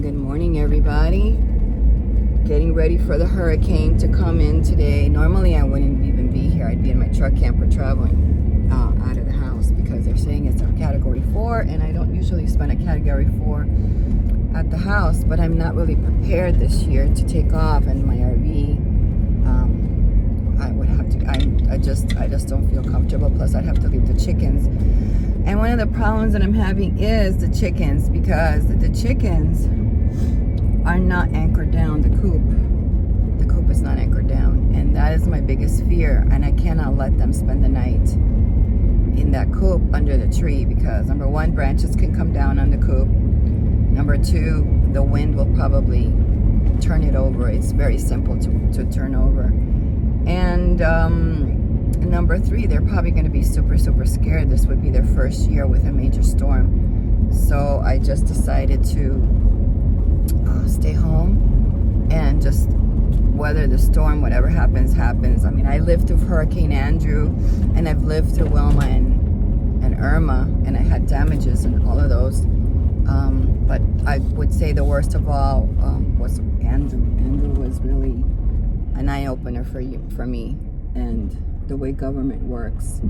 Good morning, everybody. Getting ready for the hurricane to come in today. Normally I wouldn't even be here. I'd be in my truck camper traveling out of the house because they're saying it's a category 4 and I don't usually spend a category 4 at the house, but I'm not really prepared this year to take off, and my RV I would have to I just don't feel comfortable. Plus I'd have to leave the chickens. And one of the problems that I'm having is the chickens, because the chickens are not anchored down. The coop is not anchored down, and that is my biggest fear. And I cannot let them spend the night in that coop under the tree, because number one, branches can come down on the coop. Number two, the wind will probably turn it over. It's very simple to turn over. And number three, they're probably going to be super scared. This would be their first year with a major storm. So I just decided to stay home and just weather the storm. Whatever happens. I mean, I lived through Hurricane Andrew, and I've lived through Wilma and Irma, and I had damages in all of those. But I would say the worst of all was Andrew. Andrew was really an eye-opener for me, and the way government works.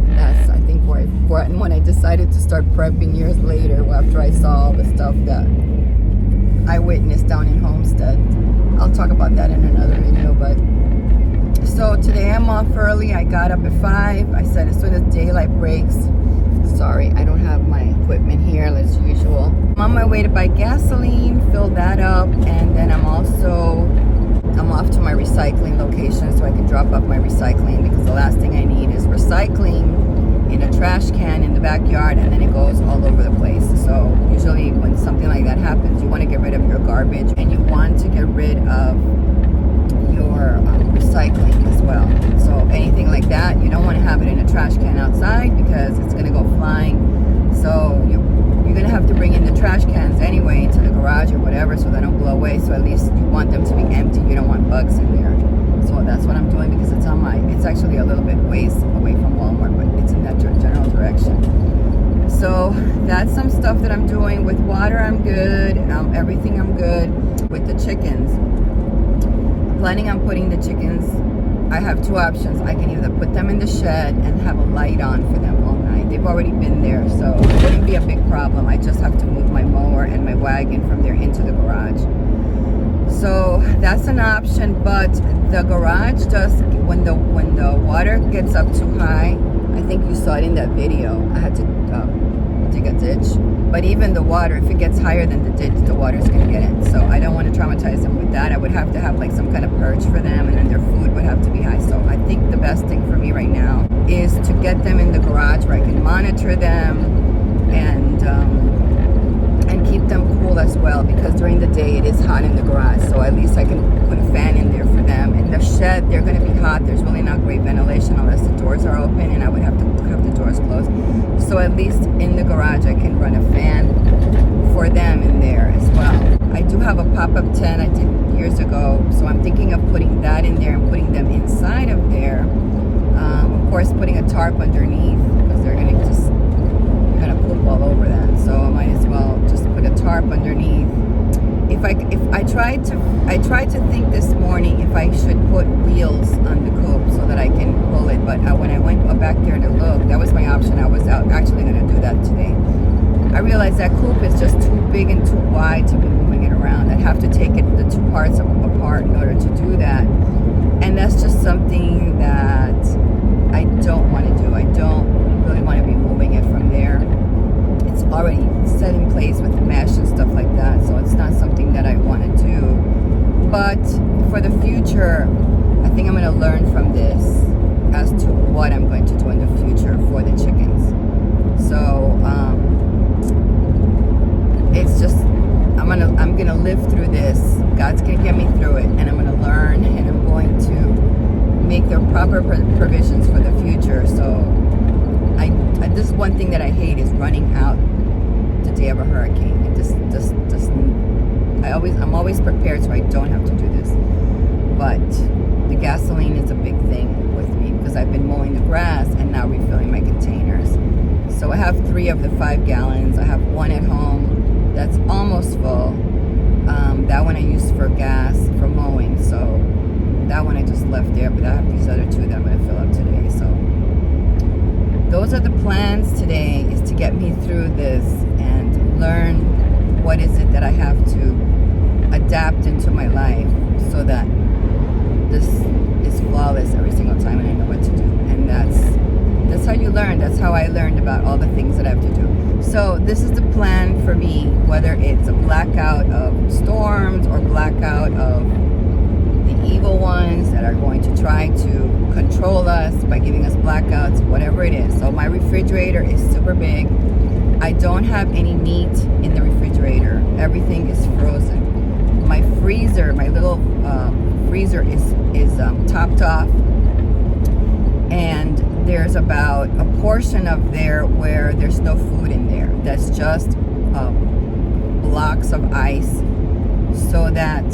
That's, I think, when I decided to start prepping years later, after I saw all the stuff that I witnessed down in Homestead. I'll talk about that in another video. But so today I'm off early. I got up at 5. I said as soon as daylight breaks. Sorry, I don't have my equipment here as usual. I'm on my way to buy gasoline, fill that up, and then I'm off to my recycling location so I can drop off my recycling, because the last thing I need is recycling in a trash can in the backyard, and then it goes all over the place. So usually when something like that happens, you want to get rid of your garbage, and you want to get rid of your recycling as well. So anything like that, you don't want to have it in a trash can outside, because it's going to go flying. So you're going to have to bring in the trash cans anyway to the garage or whatever, so they don't blow away. So at least you want them to be empty. You don't want bugs in there. So that's what I'm doing, because it's actually a little bit ways away from Walmart, but it's in that general direction. So that's some stuff that I'm doing. With water, I'm good. Everything, I'm good. With the chickens, planning on putting the chickens, I have two options. I can either put them in the shed and have a light on for them all night. They've already been there, so it wouldn't be a big problem. I just have to move my mower and my wagon from there into the garage. So that's an option. But the garage does, when the water gets up too high, I think you saw it in that video, I had to dig a ditch. But even the water, if it gets higher than the ditch, the water's going to get in. So I don't want to traumatize them with that. I would have to have like some kind of perch for them, and then their food would have to be high. So I think the best thing for me right now is to get them in the garage where I can monitor them and keep them cool as well, because during the day it is hot in the garage. So at least I can put a fan in there for them. In the shed, they're going to be hot. There's really not great ventilation unless the doors are open, and I would have to have the doors closed. So at least in the garage I can run a fan for them in there as well. I do have a pop-up tent I did years ago, so I'm thinking of putting that in there and putting them inside of there. Of course, putting a tarp underneath, because they're gonna poop all over that. So I might as well just put a tarp underneath. I tried to think this morning if I should put wheels on the coop so that I can pull it, but when I went back there to look, that was my option. I was actually going to do that today. I realized that coop is just too big and too wide to be moving it around. I'd have to take the two parts apart in order to do that, and that's just something that I don't want to do. I don't really want to be moving it from there. It's already set in place with the mesh and stuff like that, so it's not something that I want to do. But for the future, I think I'm going to learn from this as to what I'm going to do in the future for the chickens. So it's just, I'm gonna live through this. God's gonna get me through it, and I'm gonna learn, and I'm going to make the proper provisions for the future. So this is one thing that I hate, is running out the day of a hurricane. I'm always prepared, so I don't have to do this. But the gasoline is a big thing with me, because I've been mowing the grass and now refilling my containers. So I have 3 of the 5 gallons. I have one at home that's almost full. That one I used for gas for mowing, so that one I just left there, but I have these other two that I'm going to fill up today. So those are the plans today, is to get me through this and learn what is it that I have to adapt into my life so that this is flawless every single time and I know what to do. And that's how you learn. That's how I learned about all the things that I have to do. So this is the plan for me, whether it's a blackout of storms or blackout of the evil ones that are going to try to control us by giving us blackouts, whatever it is. So my refrigerator is super big. I don't have any meat in the refrigerator. Everything is frozen. My freezer, my little freezer is topped off, and there's about a portion of there where there's no food in there. That's just blocks of ice so that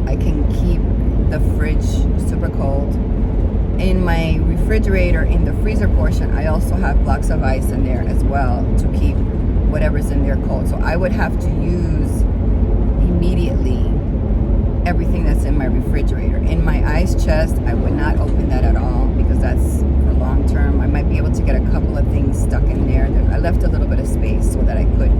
I can keep the fridge super cold. In my refrigerator, in the freezer portion, I also have blocks of ice in there as well to keep whatever's in there cold. So I would have to use immediately everything that's in my refrigerator. In my ice chest, I would not open that at all because that's for long term. I might be able to get a couple of things stuck in there. I left a little bit of space so that I could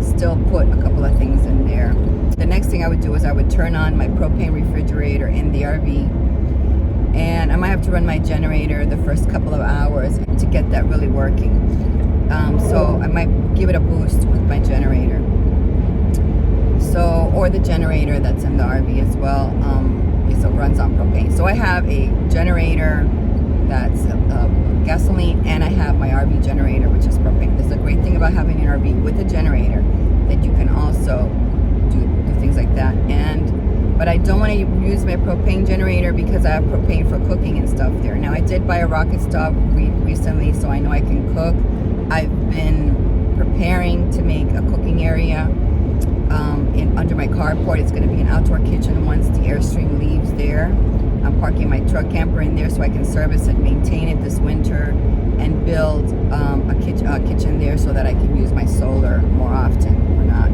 still put a couple of things in there. The next thing I would do is I would turn on my propane refrigerator in the RV, and I might have to run my generator the first couple of hours to get that really working. So I might give it a boost with my generator. So, or the generator that's in the RV as well, it runs on propane. So I have a generator that's gasoline, and I have my RV generator, which is propane. There's a great thing about having an RV with a generator, that you can also do things like that. But I don't want to use my propane generator because I have propane for cooking and stuff there. Now I did buy a rocket stove recently, so I know I can cook. I've been preparing to make a cooking area under my carport. It's going to be an outdoor kitchen once the Airstream leaves there. I'm parking my truck camper in there so I can service it, maintain it this winter, and build a kitchen there so that I can use my solar more often or not.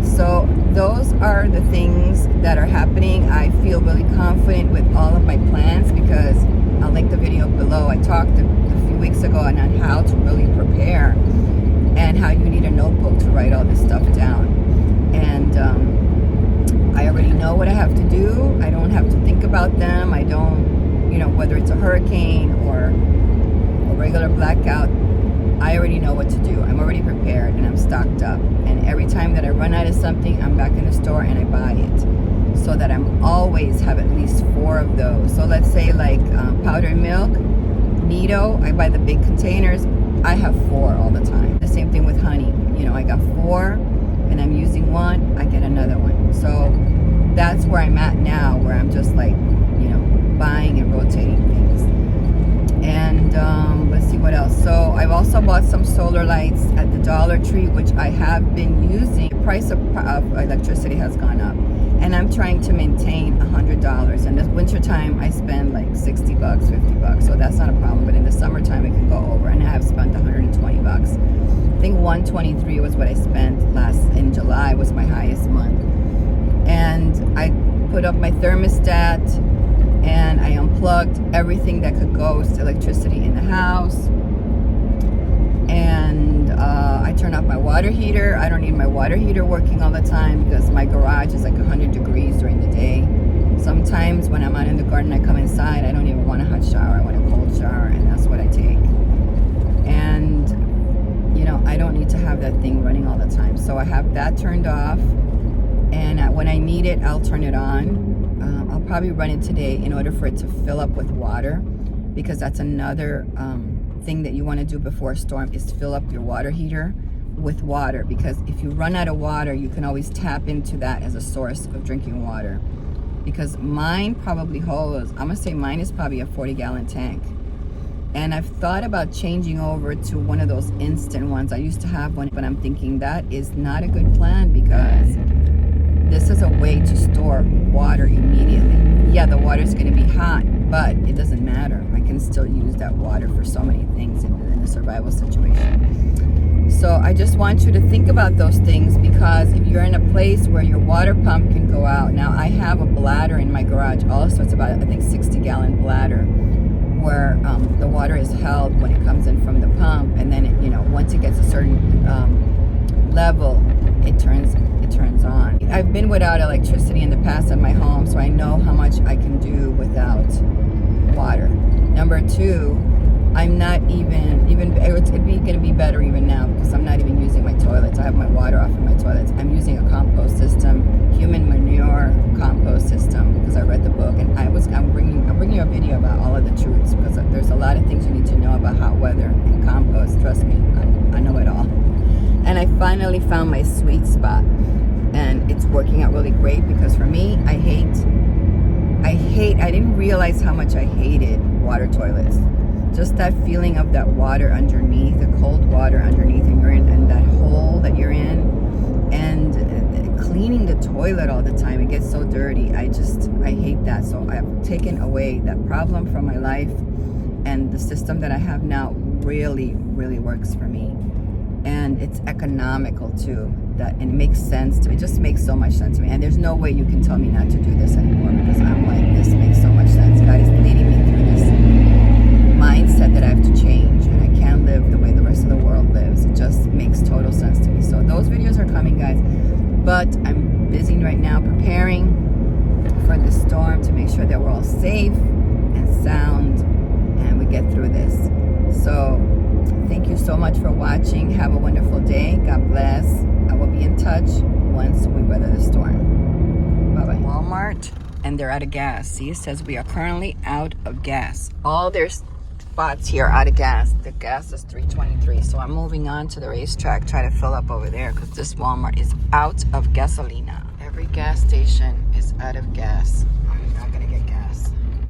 So those are the things that are happening. I feel really confident with all of my plans because I'll link the video below. I talked a few weeks ago on how to really prepare and how you need a notebook to write all this stuff down. And I already know what I have to do. I don't have to think about them. I don't, whether it's a hurricane or a regular blackout, I already know what to do. I'm already prepared and I'm stocked up. And every time that I run out of something, I'm back in the store and I buy it, so that I'm always have at least 4 of those. So let's say like powdered milk, Nido, I buy the big containers. I have 4 all the time. The same thing with honey. I got 4 and I'm using 1, I get another one. So that's where I'm at now, where I'm just like, buying and rotating things. And let's see what else. So I've also bought some solar lights at the Dollar Tree, which I have been using. The price of electricity has gone up, and I'm trying to maintain $100. And this wintertime, I spend like $60, $50. So that's not a problem. But in the summertime, it can go over, and I have spent $120. I think 123 was what I spent in July was my highest month. And I put up my thermostat, and I unplugged everything that could go to electricity in the house. And I turned off my water heater. I don't need my water heater working all the time because my garage is like 100 degrees during the day. Sometimes when I'm out in the garden, I come inside, I don't even want a hot shower. I want a cold shower, and that's what I take. And I don't need to have that thing running all the time. So I have that turned off, and when I need it, I'll turn it on. I'll probably run it today in order for it to fill up with water, because that's another thing that you want to do before a storm, is to fill up your water heater with water, because if you run out of water, you can always tap into that as a source of drinking water. Because mine probably holds, I'm gonna say mine is probably a 40-gallon tank. And I've thought about changing over to one of those instant ones. I used to have one, but I'm thinking that is not a good plan, because this is a way to store water immediately. Yeah, the water's gonna be hot, but it doesn't matter. I can still use that water for so many things in a survival situation. So I just want you to think about those things, because if you're in a place where your water pump can go out. Now I have a bladder in my garage also. It's about, I think, 60-gallon bladder where the water is held when it comes in from the pump, and then it, you know, once it gets a certain level, it turns on. I've been without electricity in the past in my home, so I know how much I can do without water. Number two, I'm not even it's gonna be better even now because I'm not even using my toilets. I have my water off in my toilets. I'm using a compost system, human manure compost system, because I read the book, and I'm bringing you a video about all of the truths, because there's a lot of things you need to know about hot weather and compost. Trust me, I know it all. And I finally found my sweet spot, and it's working out really great, because for me, I didn't realize how much I hated water toilets. Just that feeling of that water underneath, the cold water underneath, and you're in that hole that you're in, and cleaning the toilet all the time. It gets so dirty. I hate that. So I've taken away that problem from my life, and the system that I have now really, really works for me. And it's economical too. And it makes sense to me. It just makes so much sense to me. And there's no way you can tell me not to do this anymore, because I'm like, this makes so much sense. God is leading me through this mindset that I have to change, and I can't live the way the rest of the world lives. It just makes total sense to me. So those videos are coming, guys, but I'm busy right now preparing for the storm to make sure that we're all safe and sound and we get through this. So thank you so much for watching. Have a wonderful day. God bless. I will be in touch once we weather the storm. Bye-bye. Walmart, and they're out of gas. See, it says we are currently out of gas. All their spots here are out of gas. The gas is $3.23. So I'm moving on to the racetrack, try to fill up over there, because this Walmart is out of gasolina. Every gas station is out of gas.